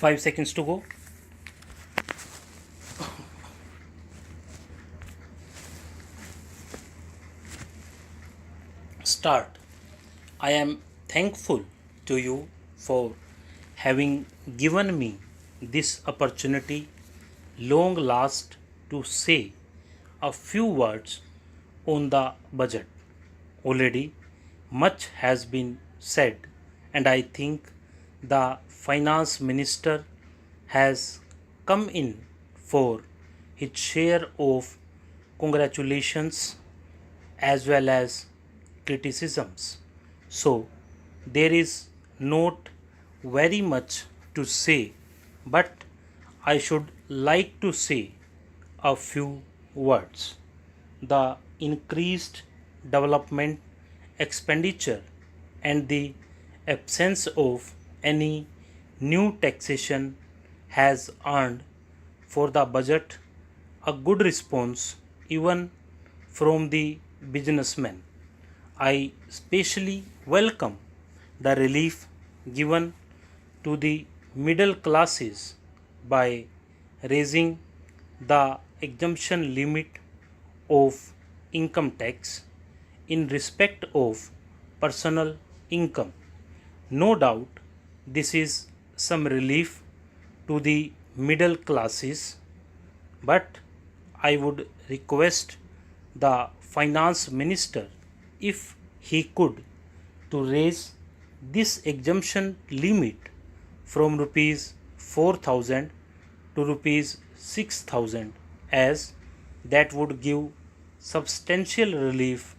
5 seconds to go. Start. I am thankful to you for having given me this opportunity long last to say a few words on the budget. Already much has been said, and I think the finance minister has come in for his share of congratulations as well as criticisms. So there is not very much to say, but I should like to say a few words. The increased development expenditure and the absence of any new taxation has earned for the budget a good response even from the businessmen. I specially welcome the relief given to the middle classes by raising the exemption limit of income tax in respect of personal income. No doubt this is some relief to the middle classes, but I would request the finance minister, if he could, to raise this exemption limit from rupees 4,000 to rupees 6,000, as that would give substantial relief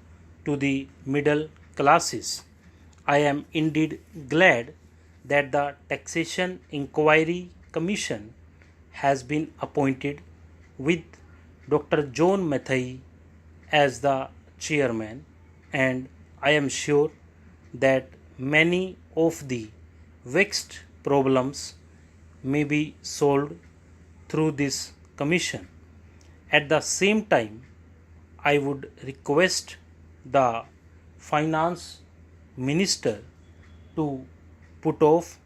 to the middle classes. I am indeed glad that the Taxation Inquiry Commission has been appointed with Dr. John Mathai as the chairman, and I am sure that many of the vexed problems may be solved through this commission. At the same time, I would request the finance minister to put off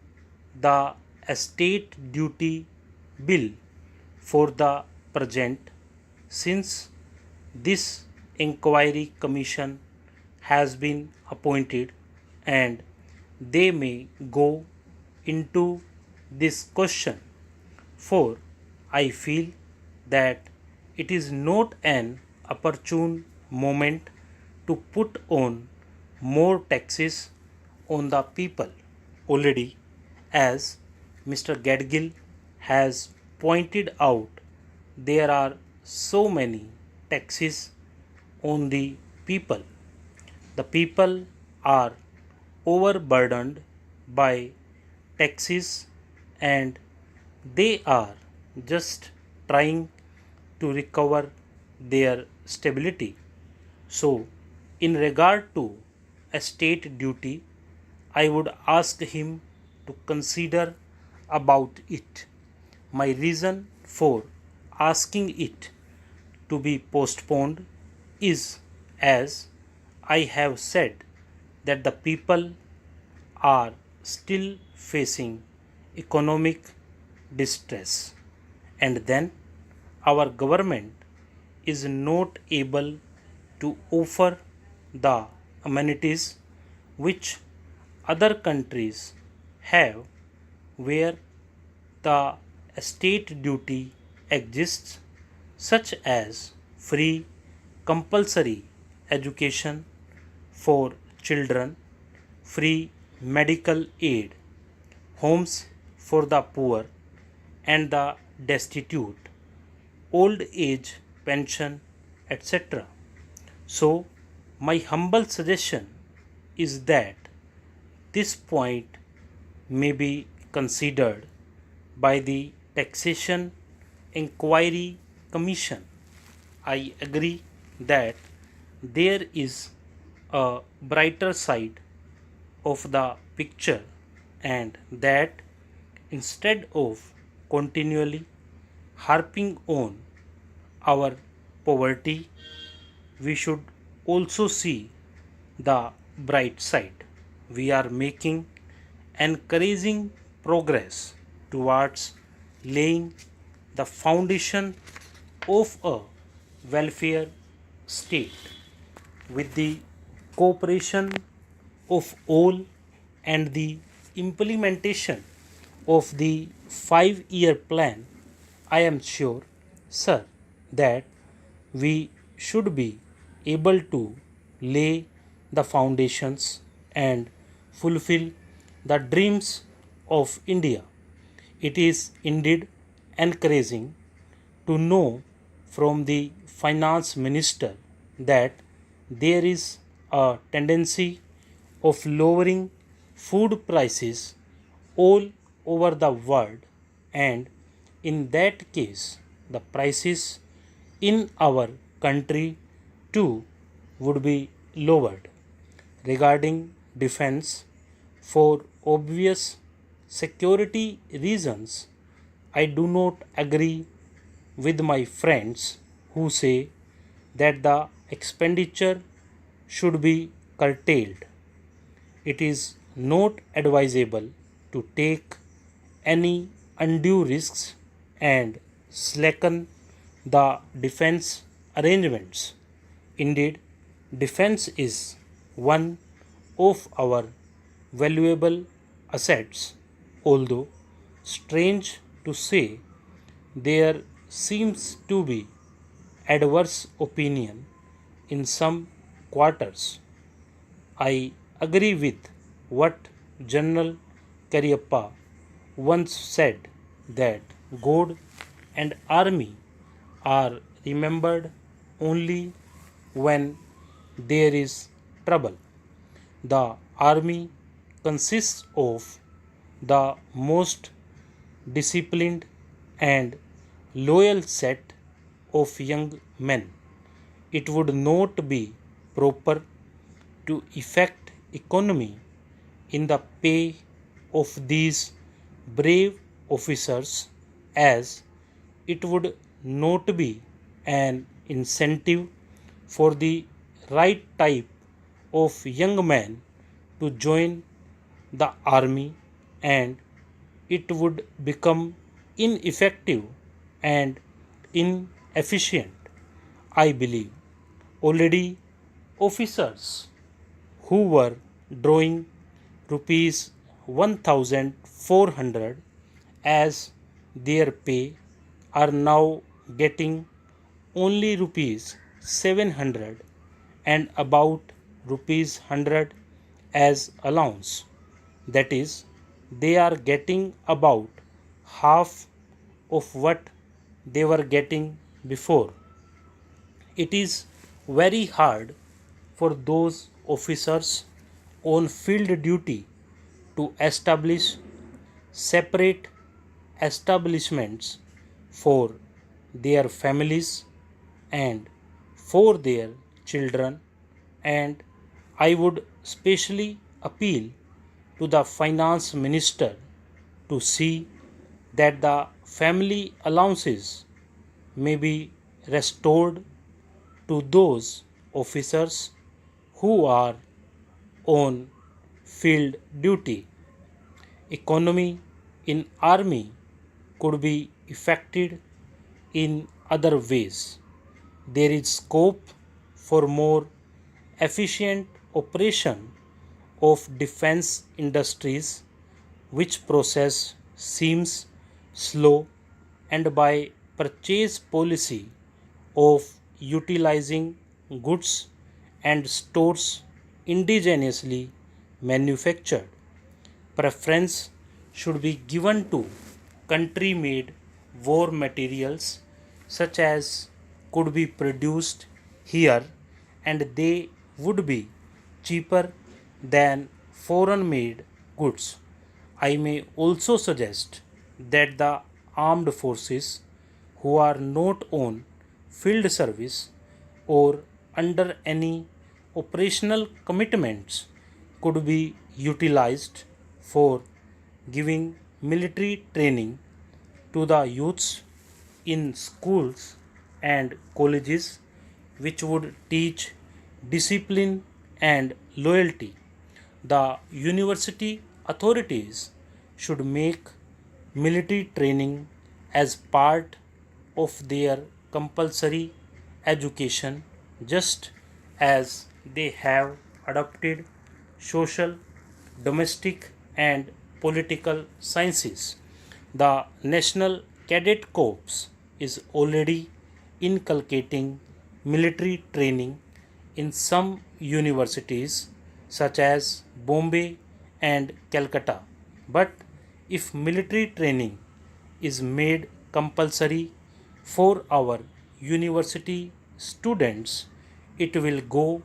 the estate duty bill for the present, since this inquiry commission has been appointed and they may go into this question, for I feel that it is not an opportune moment to put on more taxes on the people. Already, as Mr. Gadgil has pointed out, there are so many taxes on the people. The people are overburdened by taxes and they are just trying to recover their stability. So, in regard to estate duty, I would ask him to consider about it. My reason for asking it to be postponed is, as I have said, that the people are still facing economic distress, and then our government is not able to offer the amenities which other countries have, where the estate duty exists, such as free compulsory education for children, free medical aid, homes for the poor and the destitute, old age pension, etc. So, my humble suggestion is that this point may be considered by the Taxation Inquiry Commission. I agree that there is a brighter side of the picture, and that instead of continually harping on our poverty, we should also see the bright side. We are making encouraging progress towards laying the foundation of a welfare state. With the cooperation of all and the implementation of the 5-year plan, I am sure, sir, that we should be able to lay the foundations and fulfill the dreams of India. It is indeed encouraging to know from the finance minister that there is a tendency of lowering food prices all over the world, and in that case the prices in our country too would be lowered. Regarding defense, for obvious security reasons, I do not agree with my friends who say that the expenditure should be curtailed. It is not advisable to take any undue risks and slacken the defense arrangements. Indeed, defense is one of our valuable assets, although strange to say, there seems to be adverse opinion in some quarters. I agree with what General Cariappa once said, that God and army are remembered only when there is trouble. The army consists of the most disciplined and loyal set of young men. It would not be proper to effect economy in the pay of these brave officers, as it would not be an incentive for the right type of young man to join the army, and it would become ineffective and inefficient. I believe already officers who were drawing rupees 1400 as their pay are now getting only rupees 700 and about rupees 100 as allowance. That is, they are getting about half of what they were getting before. It is very hard for those officers on field duty to establish separate establishments for their families and for their children, and I would specially appeal to the finance minister to see that the family allowances may be restored to those officers who are on field duty. Economy in army could be effected in other ways. There is scope for more efficient operation of defense industries, which process seems slow, and by purchase policy of utilizing goods and stores indigenously manufactured. Preference should be given to country made war materials, such as could be produced here, and they would be cheaper than foreign made goods. I may also suggest that the armed forces who are not on field service or under any operational commitments could be utilized for giving military training to the youths in schools and colleges, which would teach discipline and loyalty. The university authorities should make military training as part of their compulsory education, just as they have adopted social, domestic, and political sciences. The National Cadet Corps is already inculcating military training in some universities such as Bombay and Calcutta. But if military training is made compulsory for our university students, it will go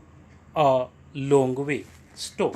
a long way. So,